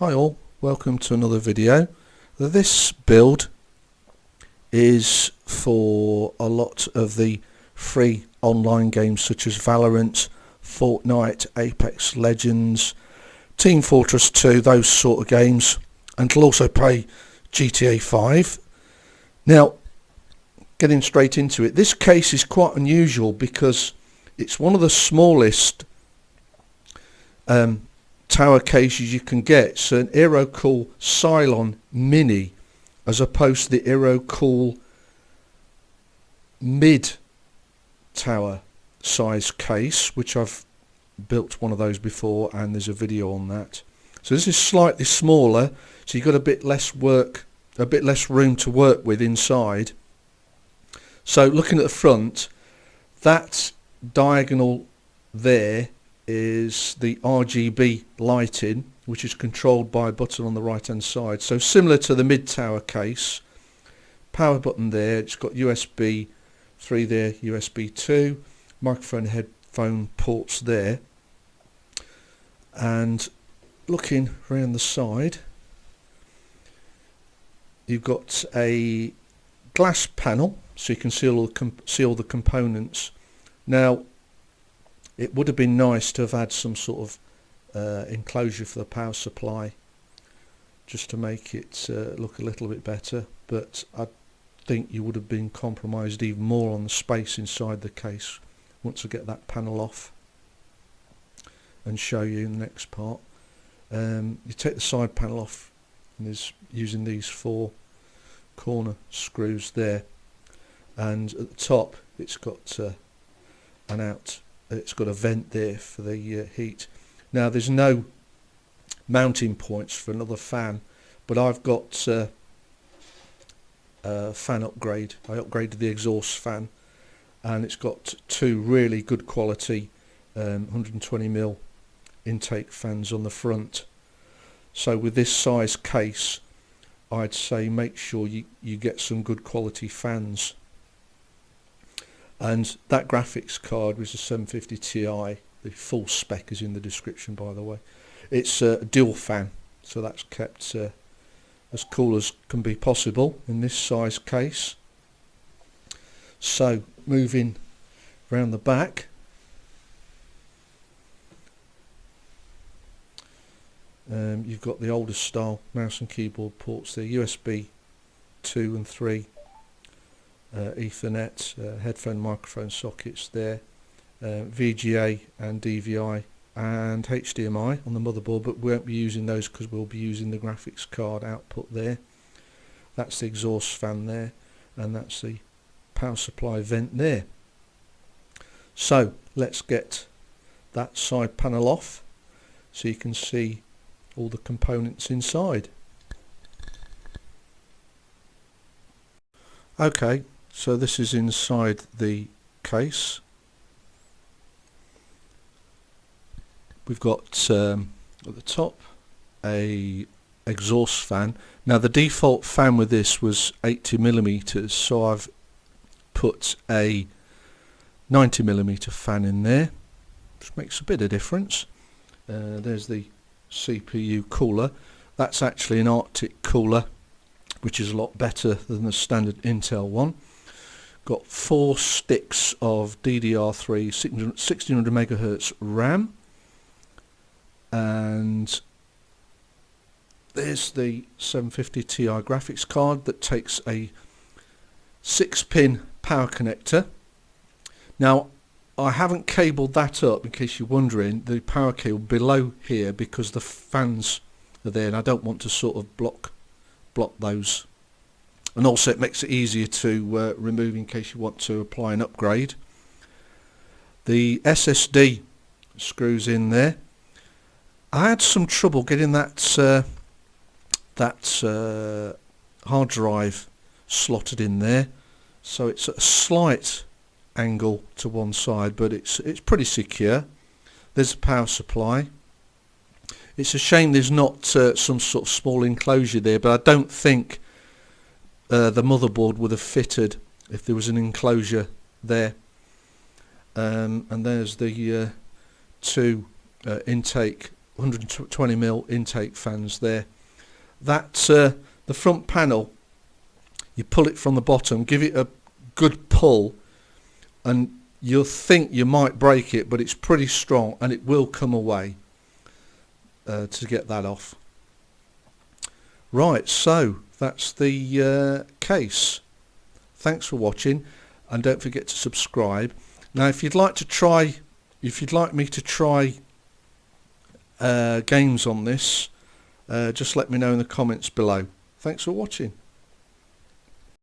Hi all, welcome to another video. This build is for a lot of the free online games such as Valorant, Fortnite, Apex Legends, Team Fortress 2, those sort of games, and it'll also play GTA 5. Now, getting straight into it, this case is quite unusual because it's one of the smallest tower cases you can get. So an Aerocool Cylon Mini as opposed to the Aerocool mid tower size case, which I've built one of those before and there's a video on that. So this is slightly smaller, so you've got a bit less room to work with inside. So looking at the front, that diagonal there is the RGB lighting, which is controlled by a button on the right hand side. So similar to the mid tower case, power button there, it's got USB 3 there, USB 2, microphone headphone ports there. And looking around the side, you've got a glass panel so you can see all the components. Now, it would have been nice to have had some sort of enclosure for the power supply just to make it look a little bit better, but I think you would have been compromised even more on the space inside the case once I get that panel off and show you in the next part. You take the side panel off and is using these 4 corner screws there, and at the top it's got it's got a vent there for the heat. Now there's no mounting points for another fan, but I've got a fan upgrade. I upgraded the exhaust fan and it's got 2 really good quality 120mm intake fans on the front. So with this size case, I'd say make sure you get some good quality fans. And that graphics card was a 750 Ti. The full spec is in the description, by the way. It's a dual fan, so that's kept as cool as can be possible in this size case. So moving around the back, you've got the older style mouse and keyboard ports there, USB 2 and 3. Ethernet, headphone microphone sockets there, VGA and DVI and HDMI on the motherboard, but we won't be using those because we'll be using the graphics card output there. That's the exhaust fan there, and that's the power supply vent there. So let's get that side panel off so you can see all the components inside. Okay, so this is inside the case. We've got at the top a exhaust fan. Now the default fan with this was 80mm, so I've put a 90mm fan in there, which makes a bit of difference. There's the CPU cooler. That's actually an Arctic cooler, which is a lot better than the standard Intel one. Got 4 sticks of DDR3 1600 MHz RAM, and there's the 750 Ti graphics card that takes a 6-pin power connector. Now I haven't cabled that up, in case you're wondering, the power cable below here, because the fans are there and I don't want to sort of block those, and also it makes it easier to remove in case you want to apply an upgrade. The SSD screws in there. I had some trouble getting that hard drive slotted in there, so it's at a slight angle to one side, but it's pretty secure. There's a power supply. It's a shame there's not some sort of small enclosure there, but I don't think the motherboard would have fitted if there was an enclosure there. And there's the 2 intake 120mm intake fans there. That the front panel, you pull it from the bottom, give it a good pull, and you'll think you might break it, but it's pretty strong and it will come away to get that off. Right, so that's the case. Thanks for watching, and don't forget to subscribe. Now if you'd like me to try games on this, just let me know in the comments below. Thanks for watching.